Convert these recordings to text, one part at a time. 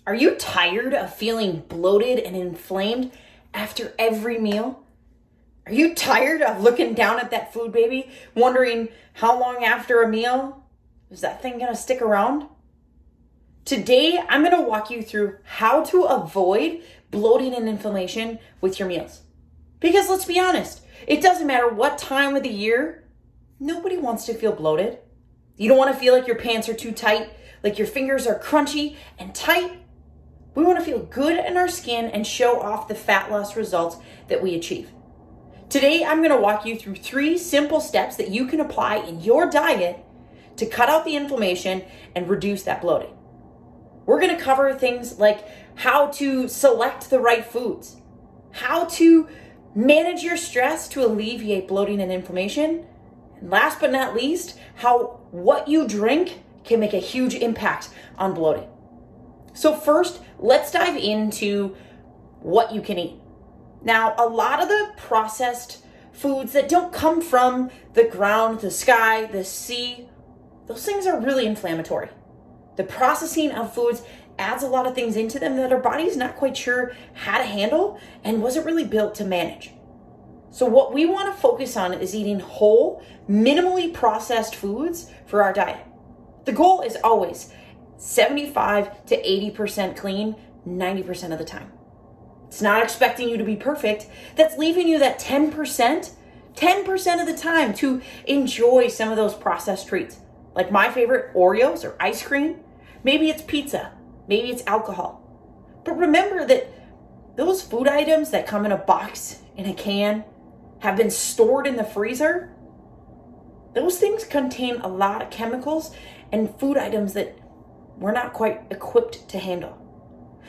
Are you tired of feeling bloated and inflamed after every meal? Are you tired of looking down at that food baby, wondering how long after a meal is that thing gonna stick around? Today, I'm gonna walk you through how to avoid bloating and inflammation with your meals. Because let's be honest, it doesn't matter what time of the year, nobody wants to feel bloated. You don't wanna feel like your pants are too tight, like your fingers are crunchy and tight. We wanna feel good in our skin and show off the fat loss results that we achieve. Today, I'm gonna walk you through 3 simple steps that you can apply in your diet to cut out the inflammation and reduce that bloating. We're gonna cover things like how to select the right foods, how to manage your stress to alleviate bloating and inflammation, and last but not least, how what you drink can make a huge impact on bloating. So first, let's dive into what you can eat. Now, a lot of the processed foods that don't come from the ground, the sky, the sea, those things are really inflammatory. The processing of foods adds a lot of things into them that our body's not quite sure how to handle and wasn't really built to manage. So what we want to focus on is eating whole, minimally processed foods for our diet. The goal is always 75 to 80% clean 90% of the time. It's not expecting you to be perfect. That's leaving you that 10% of the time to enjoy some of those processed treats. Like my favorite, Oreos or ice cream. Maybe it's pizza. Maybe it's alcohol. But remember that those food items that come in a box, in a can, have been stored in the freezer, those things contain a lot of chemicals and food items that we're not quite equipped to handle.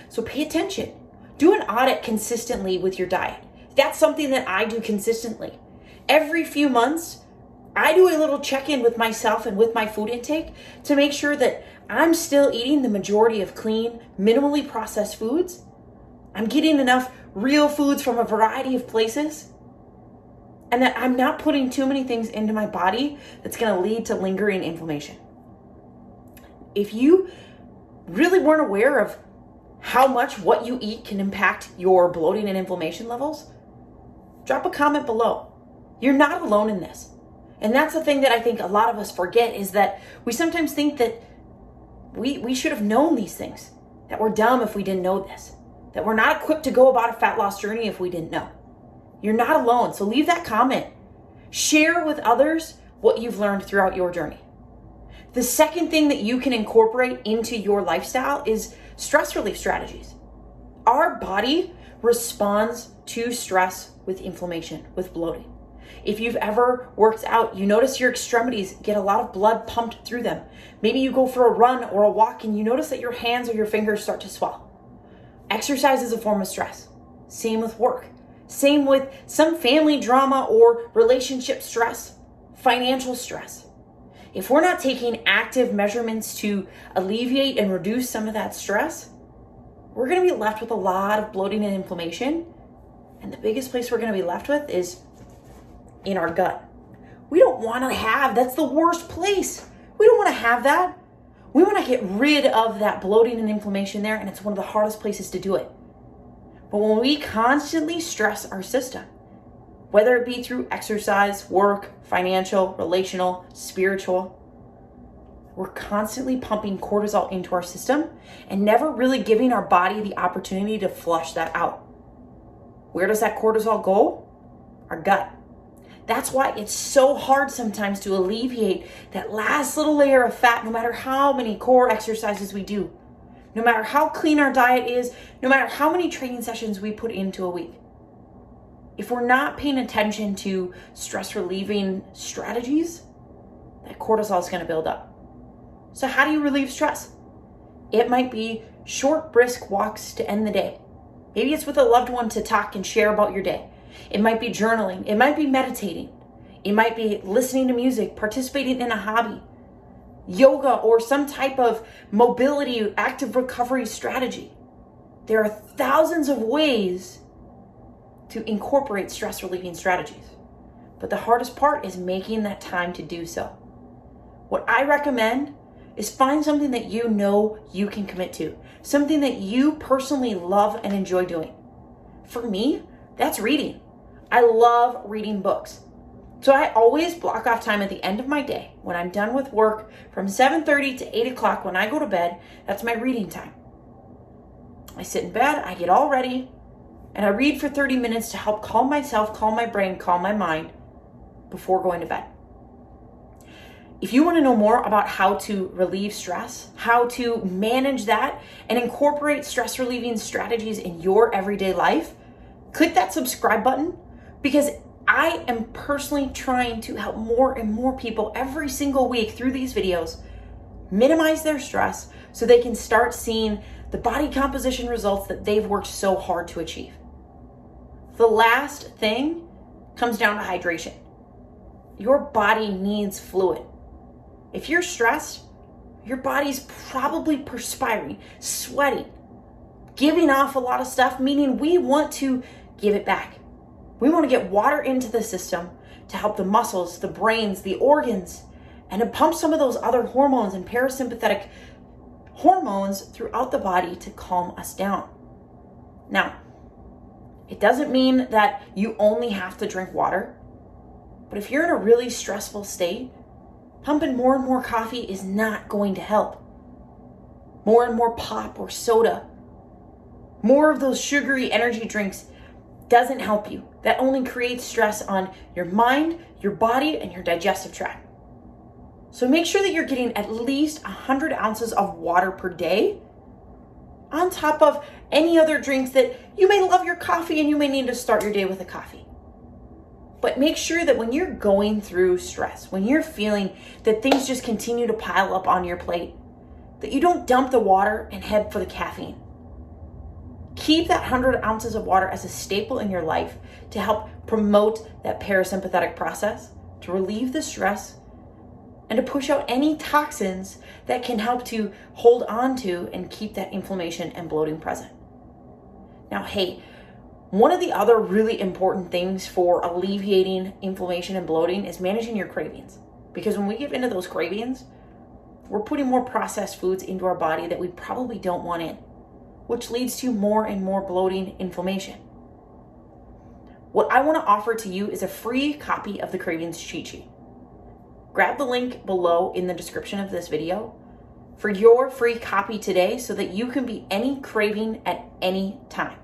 So pay attention. Do an audit consistently with your diet. That's something that I do consistently. Every few months, I do a little check-in with myself and with my food intake to make sure that I'm still eating the majority of clean, minimally processed foods. I'm getting enough real foods from a variety of places, and that I'm not putting too many things into my body that's gonna lead to lingering inflammation. If you really weren't aware of how much what you eat can impact your bloating and inflammation levels, drop a comment below. You're not alone in this. And that's the thing that I think a lot of us forget, is that we sometimes think that we should have known these things, that we're dumb if we didn't know this, that we're not equipped to go about a fat loss journey if we didn't know. You're not alone, so leave that comment. Share with others what you've learned throughout your journey. The second thing that you can incorporate into your lifestyle is stress relief strategies. Our body responds to stress with inflammation, with bloating. If you've ever worked out, you notice your extremities get a lot of blood pumped through them. Maybe you go for a run or a walk and you notice that your hands or your fingers start to swell. Exercise is a form of stress. Same with work. Same with some family drama or relationship stress, financial stress. If we're not taking active measurements to alleviate and reduce some of that stress, we're gonna be left with a lot of bloating and inflammation. And the biggest place we're gonna be left with is in our gut. We don't wanna have, that's the worst place. We don't wanna have that. We wanna get rid of that bloating and inflammation there, and it's one of the hardest places to do it. But when we constantly stress our system, whether it be through exercise, work, financial, relational, spiritual, we're constantly pumping cortisol into our system and never really giving our body the opportunity to flush that out. Where does that cortisol go? Our gut. That's why it's so hard sometimes to alleviate that last little layer of fat, no matter how many core exercises we do, no matter how clean our diet is, no matter how many training sessions we put into a week. If we're not paying attention to stress relieving strategies, that cortisol is going to build up. So how do you relieve stress? It might be short, brisk walks to end the day. Maybe it's with a loved one to talk and share about your day. It might be journaling. It might be meditating. It might be listening to music, participating in a hobby, yoga, or some type of mobility, active recovery strategy. There are thousands of ways to incorporate stress relieving strategies. But the hardest part is making that time to do so. What I recommend is find something that you know you can commit to, something that you personally love and enjoy doing. For me, that's reading. I love reading books. So I always block off time at the end of my day when I'm done with work from 7:30 to 8 o'clock when I go to bed. That's my reading time. I sit in bed, I get all ready, and I read for 30 minutes to help calm myself, calm my brain, calm my mind before going to bed. If you want to know more about how to relieve stress, how to manage that, and incorporate stress relieving strategies in your everyday life, click that subscribe button, because I am personally trying to help more and more people every single week through these videos minimize their stress so they can start seeing the body composition results that they've worked so hard to achieve. The last thing comes down to hydration. Your body needs fluid. If you're stressed, your body's probably perspiring, sweating, giving off a lot of stuff, meaning we want to give it back. We want to get water into the system to help the muscles, the brains, the organs, and to pump some of those other hormones and parasympathetic hormones throughout the body to calm us down. Now, it doesn't mean that you only have to drink water, but if you're in a really stressful state, pumping more and more coffee is not going to help. More and more pop or soda, more of those sugary energy drinks doesn't help you. That only creates stress on your mind, your body, and your digestive tract. So make sure that you're getting at least 100 ounces of water per day, on top of any other drinks that you may love your coffee and you may need to start your day with a coffee. But make sure that when you're going through stress, when you're feeling that things just continue to pile up on your plate, that you don't dump the water and head for the caffeine. Keep that 100 ounces of water as a staple in your life to help promote that parasympathetic process, to relieve the stress, and to push out any toxins that can help to hold on to and keep that inflammation and bloating present. Now, hey, one of the other really important things for alleviating inflammation and bloating is managing your cravings. Because when we give into those cravings, we're putting more processed foods into our body that we probably don't want in, which leads to more and more bloating, inflammation. What I want to offer to you is a free copy of the Cravings Cheat Sheet. Grab the link below in the description of this video for your free copy today so that you can beat any craving at any time.